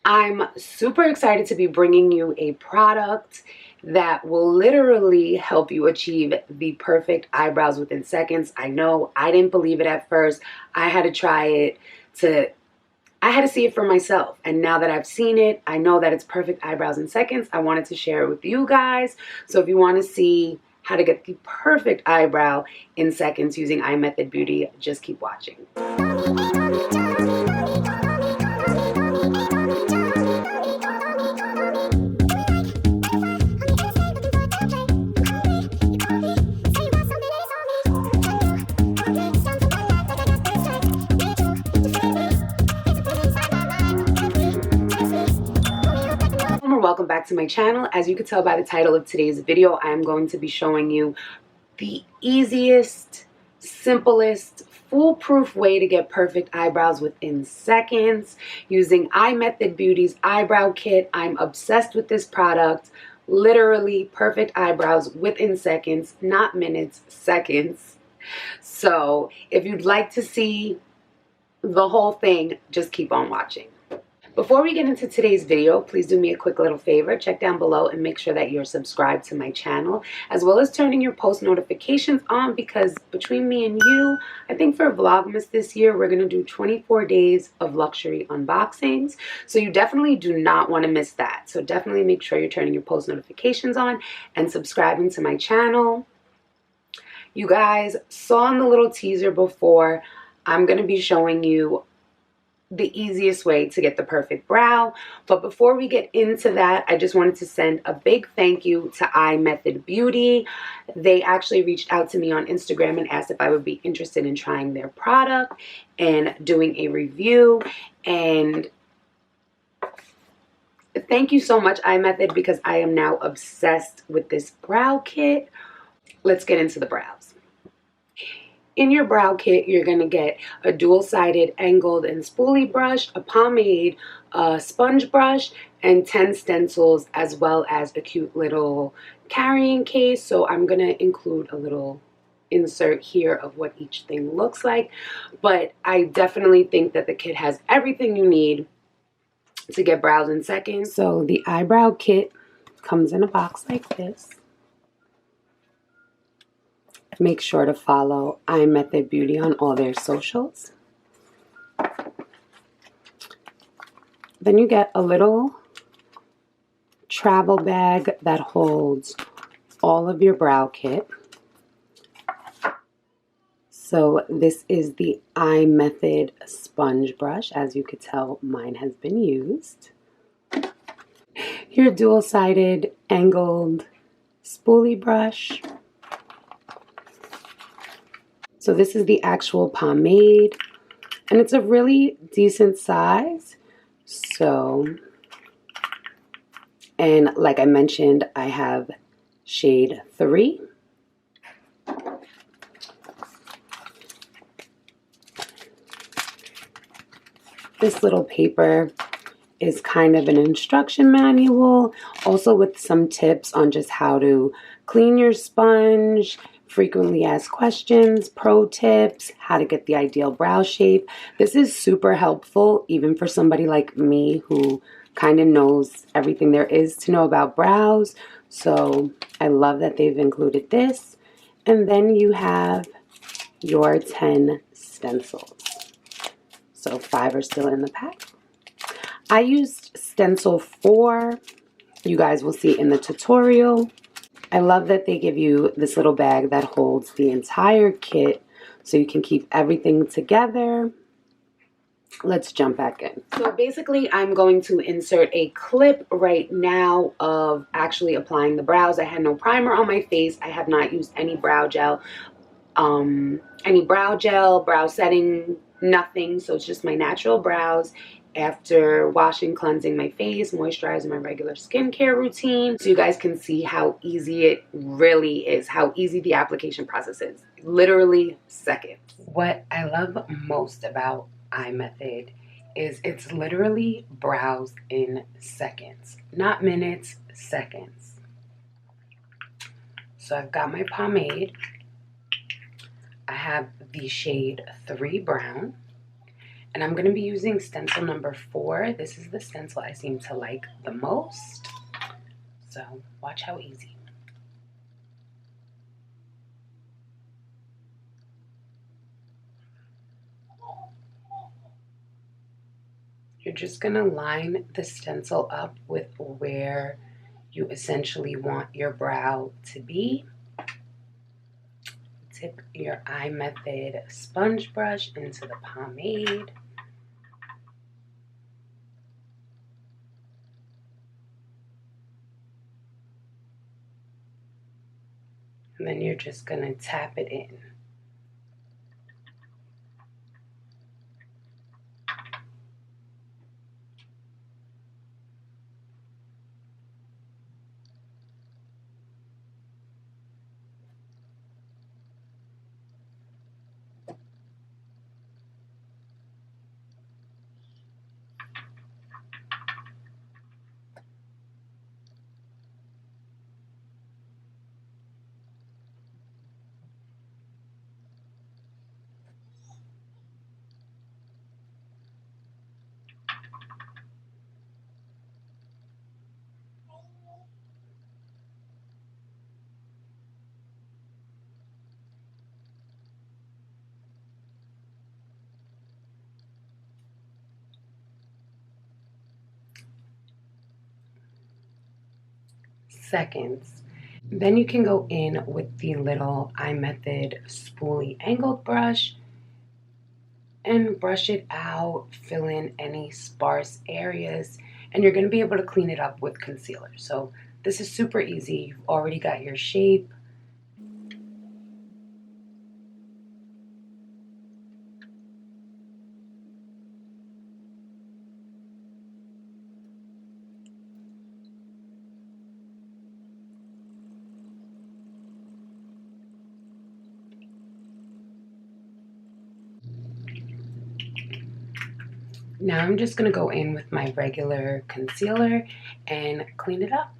I'm super excited to be bringing you a product that will literally help you achieve the perfect eyebrows within seconds. I know I didn't believe it at first. I had to try it I had to see it for myself. And now that I've seen it, I know that it's perfect eyebrows in seconds. I wanted to share it with you guys. So if you want to see how to get the perfect eyebrow in seconds using Imethod Beauty, just keep watching. Welcome back to my channel. As you can tell by the title of today's video, I am going to be showing you the easiest, simplest, foolproof way to get perfect eyebrows within seconds using Imethod Beauty's eyebrow kit. I'm obsessed with this product. Literally perfect eyebrows within seconds, not minutes, seconds. So if you'd like to see the whole thing, just keep on watching. Before we get into today's video, please do me a quick little favor. Check down below and make sure that you're subscribed to my channel, as well as turning your post notifications on, because between me and you, I think for Vlogmas this year, we're going to do 24 days of luxury unboxings. So you definitely do not want to miss that. So definitely make sure you're turning your post notifications on and subscribing to my channel. You guys saw in the little teaser before, I'm going to be showing you the easiest way to get the perfect brow. But before we get into that, I just wanted to send a big thank you to Imethod Beauty. They actually reached out to me on Instagram and asked if I would be interested in trying their product and doing a review. And thank you so much, Imethod, because I am now obsessed with this brow kit. Let's get into the brows. In your brow kit, you're going to get a dual-sided angled and spoolie brush, a pomade, a sponge brush, and 10 stencils, as well as a cute little carrying case. So I'm going to include a little insert here of what each thing looks like. But I definitely think that the kit has everything you need to get brows in seconds. So the eyebrow kit comes in a box like this. Make sure to follow Imethod Beauty on all their socials. Then you get a little travel bag that holds all of your brow kit. So this is the Imethod sponge brush. As you could tell, mine has been used. Your dual-sided angled spoolie brush. So this is the actual pomade, and it's a really decent size. So, and like I mentioned, I have shade 3. This little paper is kind of an instruction manual, also with some tips on just how to clean your sponge, frequently asked questions, pro tips, how to get the ideal brow shape. This is super helpful even for somebody like me who kind of knows everything there is to know about brows. So I love that they've included this. And then you have your 10 stencils. So 5 are still in the pack. I used stencil 4. You guys will see in the tutorial. I love that they give you this little bag that holds the entire kit so you can keep everything together. Let's jump back in. So basically, I'm going to insert a clip right now of actually applying the brows. I had no primer on my face. I have not used any brow gel, brow setting, nothing. So it's just my natural brows after washing, cleansing my face, moisturizing my regular skincare routine. So you guys can see how easy it really is, how easy the application process is. Literally seconds. What I love most about Imethod is it's literally brows in seconds. Not minutes, seconds. So I've got my pomade. I have the shade 3 brown. And I'm going to be using stencil number 4. This is the stencil I seem to like the most. So watch how easy. You're just going to line the stencil up with where you essentially want your brow to be. Tip your Imethod sponge brush into the pomade. And then you're just going to tap it in. Seconds. Then you can go in with the little Imethod spoolie angled brush and brush it out, fill in any sparse areas, and you're going to be able to clean it up with concealer. So this is super easy. You've already got your shape. Now I'm just going to go in with my regular concealer and clean it up.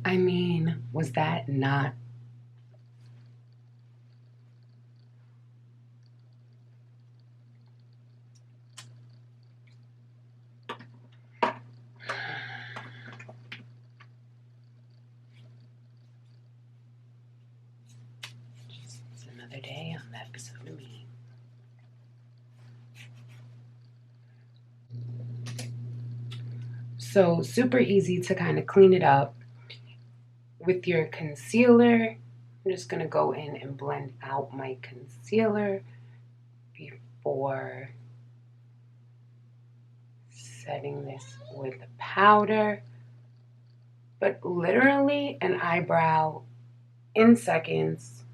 I mean, was that not? Just another day on the episode of me. So super easy to kind of clean it up. With your concealer, I'm just going to go in and blend out my concealer before setting this with the powder. But literally an eyebrow in seconds,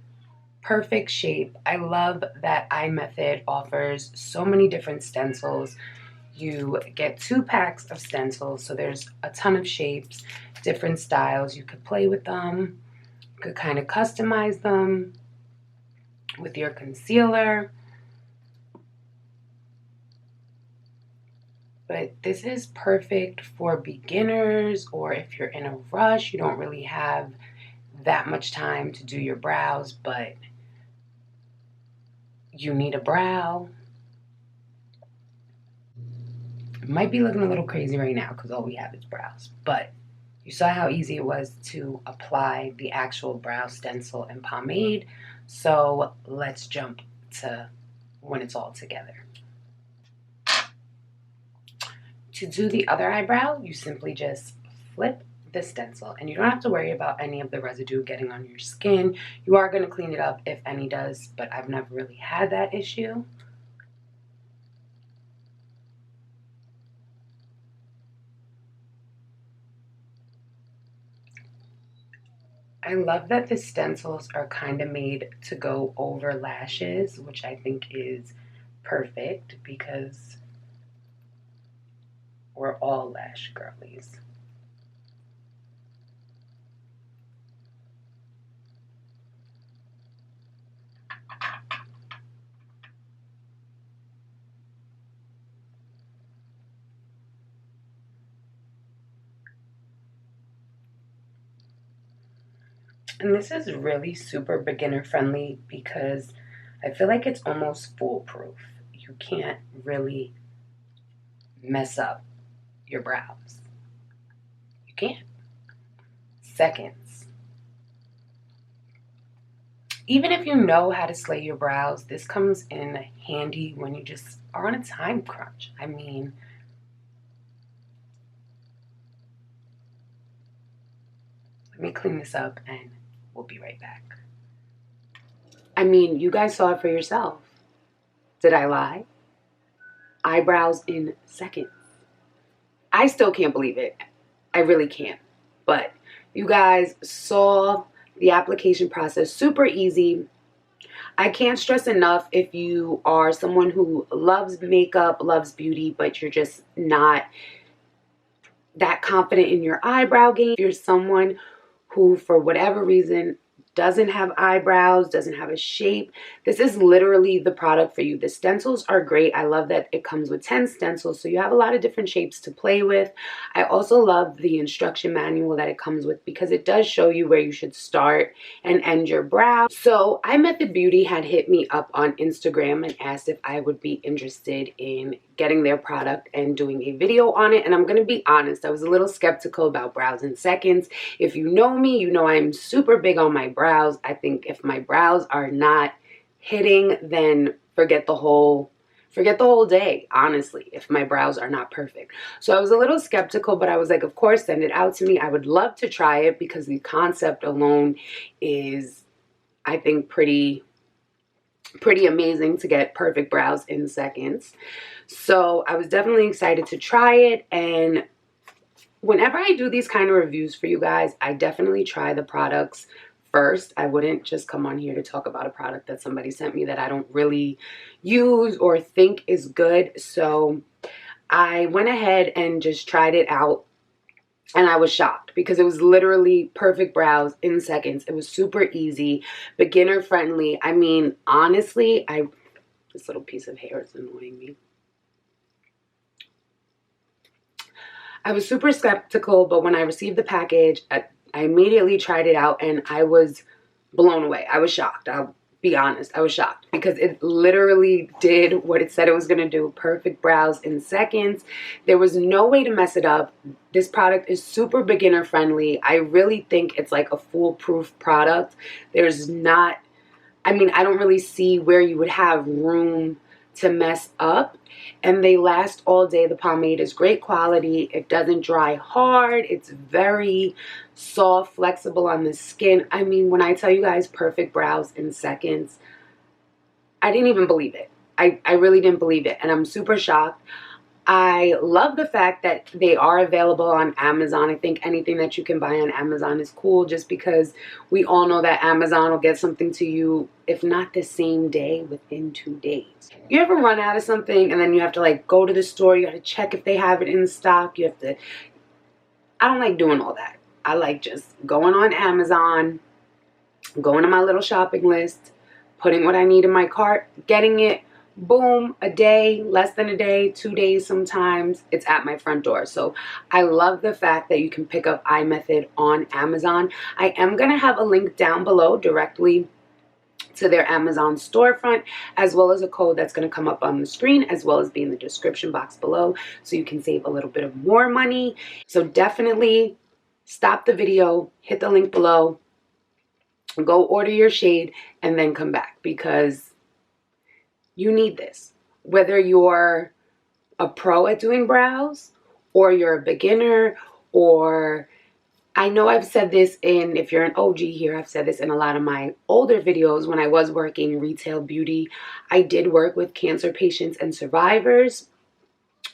perfect shape. I love that Imethod offers so many different stencils. You get 2 packs of stencils, so there's a ton of shapes, different styles. You could play with them. You could kind of customize them with your concealer. But this is perfect for beginners, or if you're in a rush, you don't really have that much time to do your brows, but you need a brow. It might be looking a little crazy right now because all we have is brows, but you saw how easy it was to apply the actual brow stencil and pomade. So let's jump to when it's all together. To do the other eyebrow, you simply just flip the stencil, and you don't have to worry about any of the residue getting on your skin. You are going to clean it up if any does, but I've never really had that issue. I love that the stencils are kind of made to go over lashes, which I think is perfect because we're all lash girlies. And this is really super beginner friendly because I feel like it's almost foolproof. You can't really mess up your brows. You can't. Seconds. Even if you know how to slay your brows, this comes in handy when you just are on a time crunch. I mean, let me clean this up and we'll be right back. I mean, you guys saw it for yourself. Did I lie? Eyebrows in seconds. I still can't believe it. I really can't. But you guys saw the application process, super easy. I can't stress enough, if you are someone who loves makeup, loves beauty, but you're just not that confident in your eyebrow game. If you're someone who, for whatever reason, doesn't have eyebrows, doesn't have a shape, this is literally the product for you. The stencils are great. I love that it comes with 10 stencils, so you have a lot of different shapes to play with. I also love the instruction manual that it comes with because it does show you where you should start and end your brow. So Imethod Beauty had hit me up on Instagram and asked if I would be interested in getting their product and doing a video on it. And I'm gonna be honest, I was a little skeptical about brows in seconds. If you know me, you know I'm super big on my brows. I think if my brows are not hitting, then forget the whole day, honestly, if my brows are not perfect. So I was a little skeptical, but I was like, of course, send it out to me. I would love to try it because the concept alone is, I think, pretty amazing, to get perfect brows in seconds. So I was definitely excited to try it. And whenever I do these kind of reviews for you guys, I definitely try the products first. I wouldn't just come on here to talk about a product that somebody sent me that I don't really use or think is good. So I went ahead and just tried it out. And I was shocked because it was literally perfect brows in seconds. It was super easy, beginner friendly. I mean, honestly, this little piece of hair is annoying me. I was super skeptical, but when I received the package, I immediately tried it out and I was blown away. I was shocked. I'll be honest. I was shocked because it literally did what it said it was going to do. Perfect brows in seconds. There was no way to mess it up. This product is super beginner friendly. I really think it's like a foolproof product. There's not, I mean, I don't really see where you would have room to mess up, and they last all day. The pomade is great quality. It doesn't dry hard. It's very soft, flexible on the skin. I mean, when I tell you guys perfect brows in seconds, I didn't even believe it. I really didn't believe it, and I'm super shocked. I love the fact that they are available on Amazon. I think anything that you can buy on Amazon is cool, just because we all know that Amazon will get something to you, if not the same day, within 2 days. You ever run out of something and then you have to like go to the store, you have to check if they have it in stock, you have to, I don't like doing all that. I like just going on Amazon, going to my little shopping list, putting what I need in my cart, getting it. Boom, a day, less than a day, 2 days sometimes, it's at my front door. So I love the fact that you can pick up Imethod on Amazon. I am going to have a link down below directly to their Amazon storefront, as well as a code that's going to come up on the screen, as well as be in the description box below, so you can save a little bit of more money. So definitely stop the video, hit the link below, go order your shade, and then come back, because you need this. Whether you're a pro at doing brows, or you're a beginner, or I know I've said this in, if you're an OG here, I've said this in a lot of my older videos. When I was working retail beauty, I did work with cancer patients and survivors.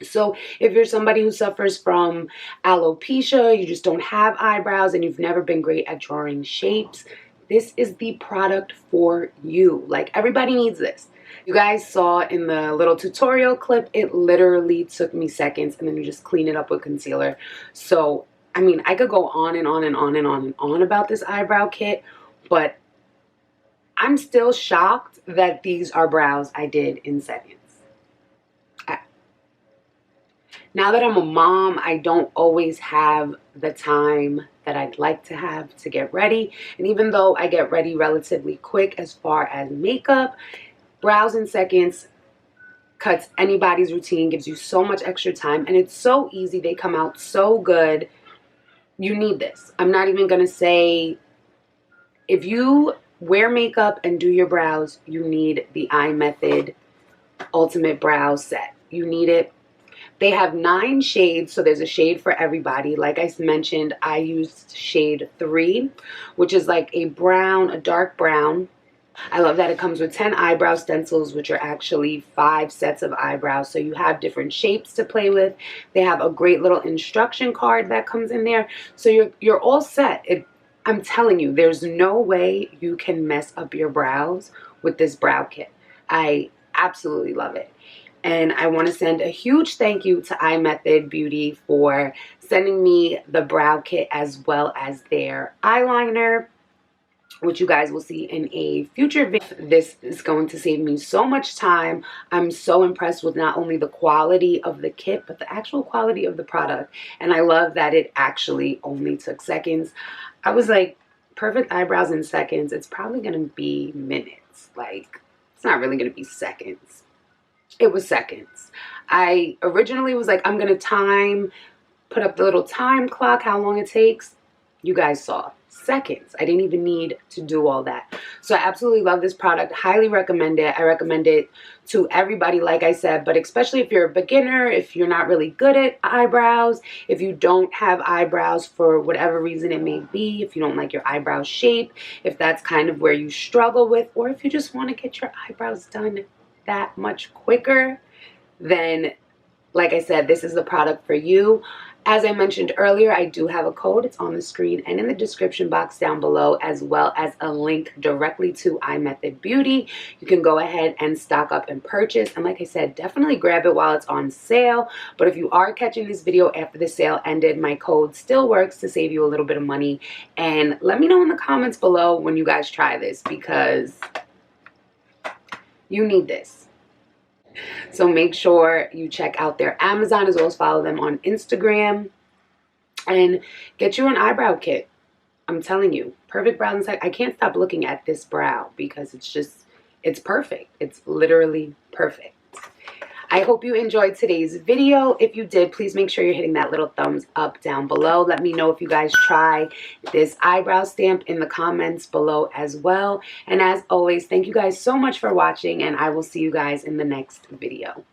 So if you're somebody who suffers from alopecia, you just don't have eyebrows, and you've never been great at drawing shapes, this is the product for you. Like, everybody needs this. You guys saw in the little tutorial clip, it literally took me seconds, and then you just clean it up with concealer. So, I mean, I could go on and on and on and on and on about this eyebrow kit, but I'm still shocked that these are brows I did in seconds. Now that I'm a mom, I don't always have the time that I'd like to have to get ready. And even though I get ready relatively quick as far as makeup, brows in seconds cuts anybody's routine, gives you so much extra time, and it's so easy. They come out so good. You need this. I'm not even going to say, if you wear makeup and do your brows, you need the Imethod Ultimate Brow Set. You need it. They have 9 shades, so there's a shade for everybody. Like I mentioned, I used shade 3, which is like a brown, a dark brown. I love that it comes with 10 eyebrow stencils, which are actually 5 sets of eyebrows, so you have different shapes to play with. They have a great little instruction card that comes in there, so you're all set. I'm telling you, there's no way you can mess up your brows with this brow kit. I absolutely love it. And I want to send a huge thank you to Imethod Beauty for sending me the brow kit as well as their eyeliner, which you guys will see in a future video. This is going to save me so much time. I'm so impressed with not only the quality of the kit, but the actual quality of the product. And I love that it actually only took seconds. I was like, perfect eyebrows in seconds. It's probably going to be minutes. Like, it's not really going to be seconds. It was seconds. I originally was like, I'm going to put up the little time clock, how long it takes. You guys saw. Seconds. I didn't even need to do all that. So I absolutely love this product. Highly recommend it. I recommend it to everybody, like I said, but especially if you're a beginner, if you're not really good at eyebrows, if you don't have eyebrows for whatever reason it may be, if you don't like your eyebrow shape, if that's kind of where you struggle with, or if you just want to get your eyebrows done that much quicker, then like I said, this is the product for you. As I mentioned earlier, I do have a code. It's on the screen and in the description box down below, as well as a link directly to Imethod Beauty. You can go ahead and stock up and purchase. And like I said, definitely grab it while it's on sale. But if you are catching this video after the sale ended, my code still works to save you a little bit of money. And let me know in the comments below when you guys try this, because you need this. So make sure you check out their Amazon, as well as follow them on Instagram, and get you an eyebrow kit. I'm telling you, perfect brows inside. I can't stop looking at this brow because it's perfect. It's literally perfect. I hope you enjoyed today's video. If you did, please make sure you're hitting that little thumbs up down below. Let me know if you guys try this eyebrow stamp in the comments below as well. And as always, thank you guys so much for watching, and I will see you guys in the next video.